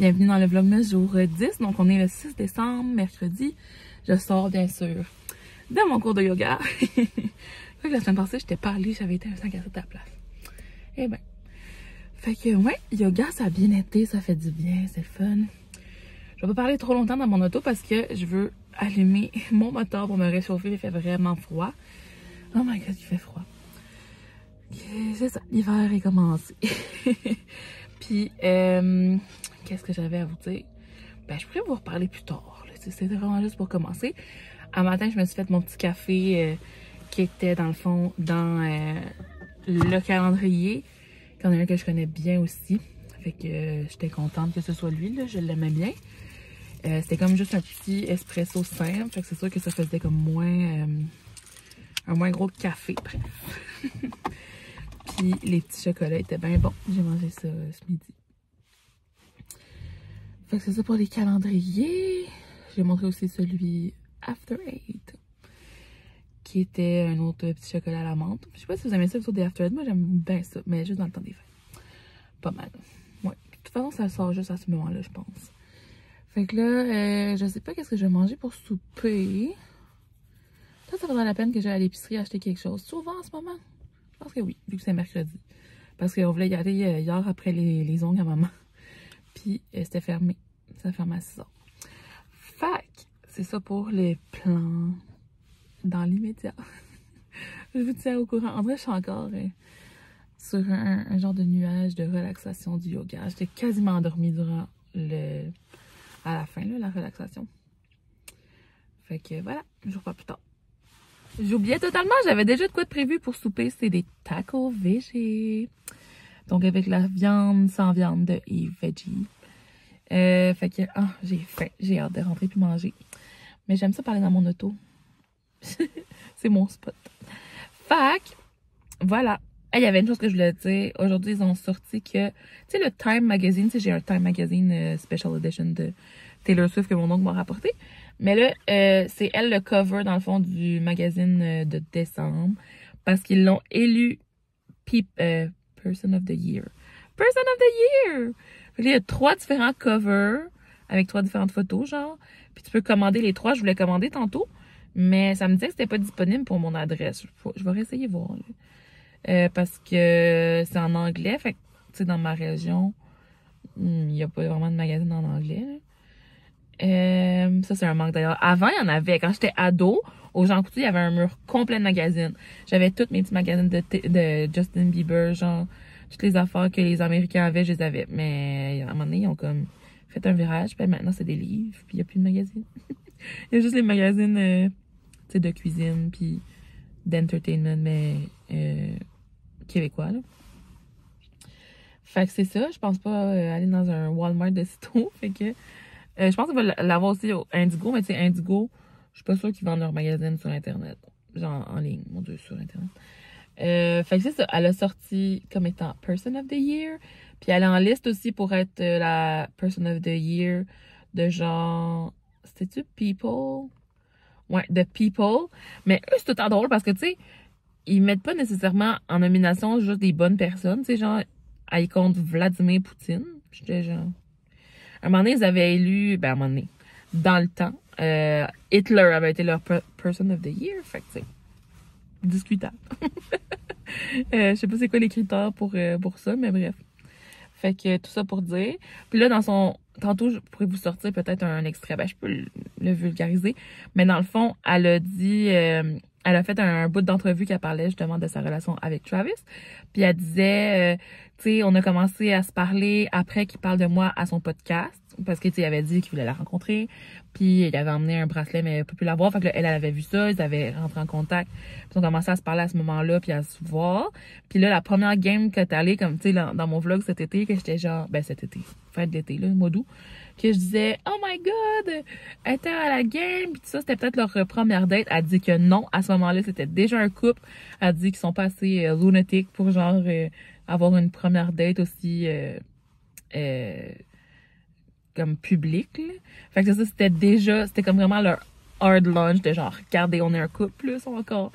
Bienvenue dans le Vlogmas jour 10, donc on est le 6 décembre, mercredi. Je sors bien sûr de mon cours de yoga. La semaine passée, j'étais parlé, j'avais été un 5 à 7 à la place. Eh ben, fait que ouais, yoga ça a bien été, ça fait du bien, c'est le fun. Je vais pas parler trop longtemps dans mon auto parce que je veux allumer mon moteur pour me réchauffer, il fait vraiment froid. Oh my god, il fait froid. C'est ça, l'hiver est commencé. Puis, qu'est-ce que j'avais à vous dire? Ben, je pourrais vous reparler plus tard. C'était vraiment juste pour commencer. Un matin, je me suis fait mon petit café qui était dans le fond dans le calendrier. Il y en a un que je connais bien aussi. Fait que j'étais contente que ce soit lui, là. Je l'aimais bien. C'était comme juste un petit espresso simple. Fait que c'est sûr que ça faisait comme moins... un moins gros café, bref. Puis les petits chocolats étaient bien bons. J'ai mangé ça ce midi. Fait que c'est ça pour les calendriers. J'ai montré aussi celui After Eight, qui était un autre petit chocolat à la menthe. Je sais pas si vous aimez ça, des After Eight. Moi, j'aime bien ça, mais juste dans le temps des fêtes. Pas mal. Ouais. De toute façon, ça sort juste à ce moment-là, je pense. Fait que là, je sais pas qu'est-ce que je vais manger pour souper. Ça vaudrait la peine que j'aille à l'épicerie acheter quelque chose. Souvent en ce moment? Je pense que oui, vu que c'est mercredi. Parce qu'on voulait y aller hier après les ongles à maman. Puis c'était fermé. Ça ferme à 6 h. Fait que c'est ça pour les plans dans l'immédiat. Je vous tiens au courant. En vrai, je suis encore sur un genre de nuage de relaxation du yoga. J'étais quasiment endormie durant à la fin, là, la relaxation. Fait que voilà, je vous reparle plus tard. J'oubliais totalement, j'avais déjà de quoi de prévu pour souper. C'est des tacos végé. Donc avec la viande sans viande de Eve Veggie. Fait que j'ai faim, j'ai hâte de rentrer puis manger. Mais j'aime ça parler dans mon auto. C'est mon spot. Fait que, voilà. Il y avait une chose que je voulais dire. Aujourd'hui, ils ont sorti que, tu sais, le Time Magazine, tu sais, j'ai un Time Magazine Special Edition de Taylor Swift que mon oncle m'a rapporté. Mais là, c'est elle le cover, dans le fond, du magazine de décembre. Parce qu'ils l'ont élu Person of the Year. Person of the Year! Fait que là, il y a 3 différents covers avec 3 différentes photos, genre. Puis tu peux commander les 3. Je voulais commander tantôt. Mais ça me disait que c'était pas disponible pour mon adresse. Je vais réessayer voir. Parce que c'est en anglais. Fait que, tu sais, dans ma région, il n'y a pas vraiment de magazine en anglais. Ça, c'est un manque d'ailleurs. Avant, il y en avait. Quand j'étais ado, au Jean Coutu, il y avait un mur complet de magazines. J'avais tous mes petits magazines de Justin Bieber, genre, toutes les affaires que les Américains avaient, je les avais. Mais à un moment donné, ils ont comme fait un virage. Puis maintenant, c'est des livres. Puis il n'y a plus de magazines. Il y a juste les magazines tu sais, de cuisine, puis d'entertainment, mais québécois, là. Fait que c'est ça. Je pense pas aller dans un Walmart de sitôt. Fait que je pense qu'il va l'avoir aussi au Indigo, mais tu sais, Indigo, je suis pas sûre qu'ils vendent leur magazine sur Internet. Genre en ligne, mon Dieu, sur Internet. Fait que c'est ça. Elle a sorti comme étant Person of the Year. Puis elle est en liste aussi pour être la Person of the Year de genre... C'était-tu People? Ouais, de People. Mais eux, c'est tout le temps drôle parce que, tu sais, ils mettent pas nécessairement en nomination juste des bonnes personnes. Tu sais, genre, ils comptent Vladimir Poutine. J'étais genre... À un moment donné, ils avaient élu... Ben, à un moment donné, dans le temps, Hitler avait été leur Person of the Year. Fait que, tu sais, discutable. Je sais pas c'est quoi les critères pour ça, mais bref. Fait que tout ça pour dire. Puis là, dans son... Tantôt, je pourrais vous sortir peut-être un extrait. Ben, je peux le vulgariser. Mais dans le fond, elle a dit... elle a fait un bout d'entrevue qui parlait justement de sa relation avec Travis. Puis elle disait... tu sais, on a commencé à se parler après qu'il parle de moi à son podcast. Parce que, tu sais, il avait dit qu'il voulait la rencontrer. Puis il avait emmené un bracelet, mais elle ne peut plus la voir. Fait que là, elle avait vu ça. Ils avaient rentré en contact. Puis ils ont commencé à se parler à ce moment-là, puis à se voir. Puis là, la première game que t'es allée, comme, tu sais, dans mon vlog cet été, que j'étais genre... Ben, cet été. Fête d'été, là, mois d'août. Que je disais, oh my god, elle était à la game. Puis tout ça, c'était peut-être leur première date. Elle dit que non. À ce moment-là, c'était déjà un couple. Elle dit qu'ils sont pas assez lunatiques pour, genre, avoir une première date aussi... comme public, là. Fait que ça, c'était comme vraiment leur hard lunch de genre, regardez, on est un couple, là, ils sont encore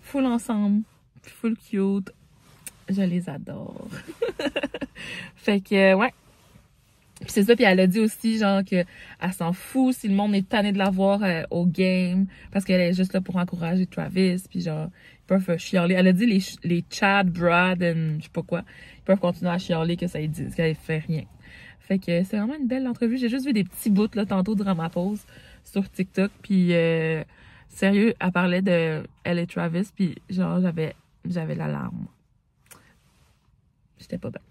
full ensemble, full cute. Je les adore. Fait que, ouais. Puis c'est ça, puis elle a dit aussi, genre, qu'elle s'en fout si le monde est tanné de la voir au game, parce qu'elle est juste là pour encourager Travis, puis genre, ils peuvent chialer. Elle a dit les Chad, Brad, je sais pas quoi, ils peuvent continuer à chialer que ça ils disent, qu'elle fait rien. Fait que c'est vraiment une belle entrevue. J'ai juste vu des petits bouts, là, tantôt durant ma pause sur TikTok, puis sérieux, elle parlait de elle et Travis, puis genre, j'avais la larme. J'étais pas bien.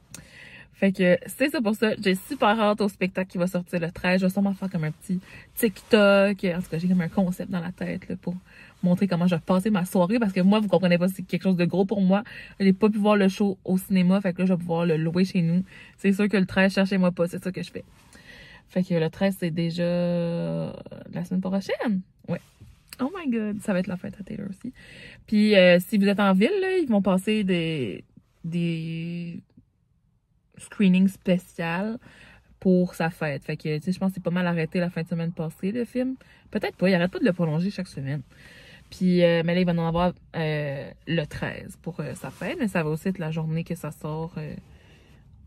Fait que c'est ça pour ça. J'ai super hâte au spectacle qui va sortir le 13. Je vais sûrement faire comme un petit TikTok. En tout cas, j'ai comme un concept dans la tête là, pour montrer comment je vais passer ma soirée. Parce que moi, vous comprenez pas, c'est quelque chose de gros pour moi. J'ai pas pu voir le show au cinéma. Fait que là, je vais pouvoir le louer chez nous. C'est sûr que le 13, cherchez-moi pas. C'est ça que je fais. Fait que le 13, c'est déjà la semaine prochaine. Ouais. Oh my god. Ça va être la fête à Taylor aussi. Puis si vous êtes en ville, là, ils vont passer des screening spécial pour sa fête. Fait que, tu sais, je pense que c'est pas mal arrêté la fin de semaine passée, le film. Peut-être pas, il arrête pas de le prolonger chaque semaine. Puis, mais là, il va en avoir le 13 pour sa fête, mais ça va aussi être la journée que ça sort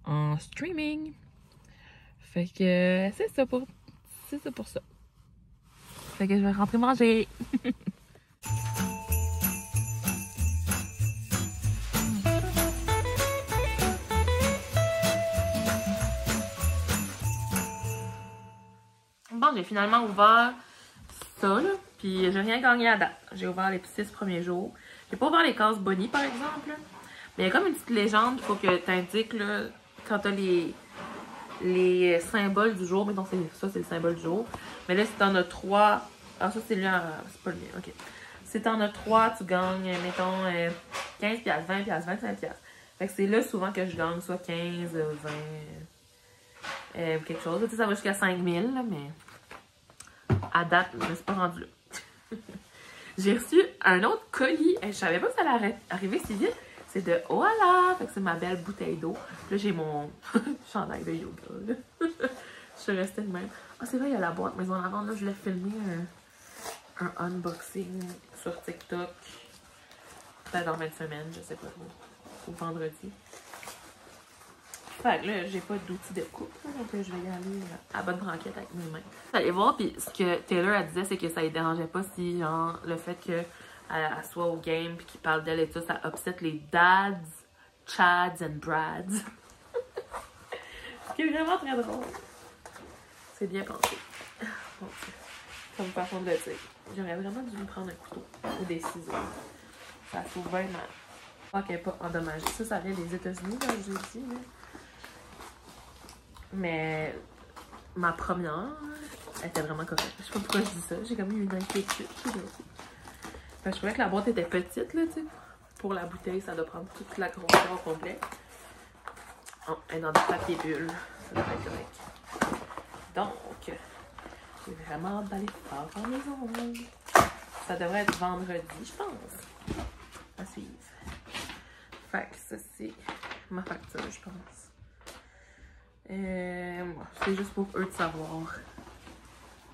en streaming. Fait que, c'est ça pour ça. Fait que je vais rentrer manger. Bon, j'ai finalement ouvert ça, là. Puis j'ai rien gagné à date. J'ai ouvert les 6 premiers jours. J'ai pas ouvert les cases Bonnie, par exemple. Là. Mais il y a comme une petite légende qu'il faut que tu indiques, là, quand t'as les symboles du jour. Mettons, ça, c'est le symbole du jour. Mais là, si t'en as 3... Ah, ça, c'est le mien. C'est pas le mien, OK. Si t'en as 3, tu gagnes, mettons, 15$, 20$, 25$. Fait que c'est là, souvent, que je gagne soit 15, 20... ou quelque chose. Tu sais, ça va jusqu'à 5000, là, mais... À date, je ne me suis pas rendue là. J'ai reçu un autre colis. Je savais pas que ça allait arriver si vite. C'est de Voilà! Fait que c'est ma belle bouteille d'eau. Là, j'ai mon chandail de yoga. Là. Je suis restée de même. Ah, c'est vrai, il y a la boîte maison à vendre. Là, je voulais filmer un unboxing sur TikTok. Peut-être dans 20 semaines, je sais pas trop. Ou vendredi. Fait que là, j'ai pas d'outils de coupe, là, donc je vais y aller à bonne franquette avec mes mains. Allez voir, puis ce que Taylor elle disait, c'est que ça ne dérangeait pas si, genre, le fait qu'elle soit au game puis qu'il parle d'elle et tout, ça upset les dads, chads and brads. Ce qui est vraiment très drôle. C'est bien pensé. Bon, comme façon de le dire. J'aurais vraiment dû me prendre un couteau ou des ciseaux. Ça s'ouvre vraiment. Pas qu'elle n'est pas endommagée. Ça vient des États-Unis, comme je l'ai dit, là. Mais ma première, elle était vraiment correcte. Je sais pas pourquoi je dis ça. J'ai comme eu une inquiétude. Je trouvais que la boîte était petite, là, tu sais. Pour la bouteille, ça doit prendre toute la grosseur au complet. Oh, elle est dans du papier bulle. Ça devrait être correct. Donc, j'ai vraiment hâte d'aller faire en maison. Ça devrait être vendredi, je pense. À suivre. Fait que ça, c'est ma facture, je pense. C'est juste pour eux de savoir.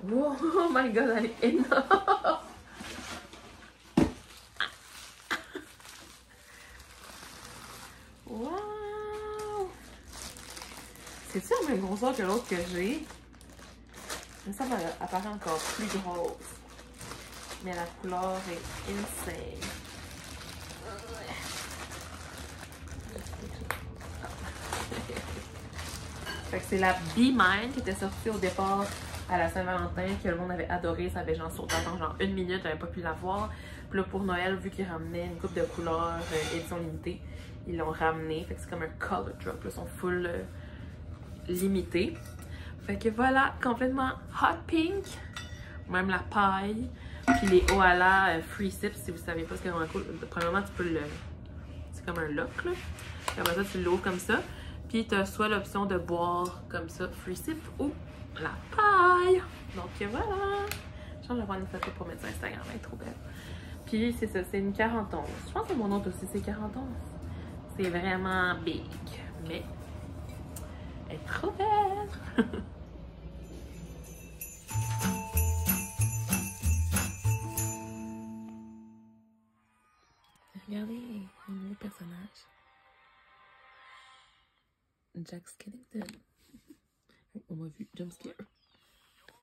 Wow, oh my god, elle est énorme! Wow! C'est-tu la même grosseur que l'autre que j'ai? Mais ça apparaît encore plus grosse. Mais la couleur est insane. Fait que c'est la Be Mine qui était sortie au départ à la Saint-Valentin, que le monde avait adoré. Ça avait genre sauté en genre 1 minute, j'avais pas pu la voir. Puis là, pour Noël, vu qu'ils ramenaient une coupe de couleurs édition limitée, ils l'ont ramené. Fait que c'est comme un color drop, là, ils sont full limités. Fait que voilà, complètement hot pink. Même la paille. Puis les Oala Free Sips, si vous savez pas ce qu'est vraiment cool. Premièrement, tu peux le... C'est comme un lock, là. Puis après ça, tu l'ouvres comme ça. Puis tu as soit l'option de boire comme ça, free sip, ou la paille. Donc voilà. Je pense que je vais prendre une photo pour mettre sur Instagram, elle est trop belle. Puis c'est ça, c'est une 41. Je pense que mon autre aussi, c'est 41. C'est vraiment big, mais elle est trop belle. Regardez un nouveau personnage. Jack Skellington. On m'a vu, jump scare.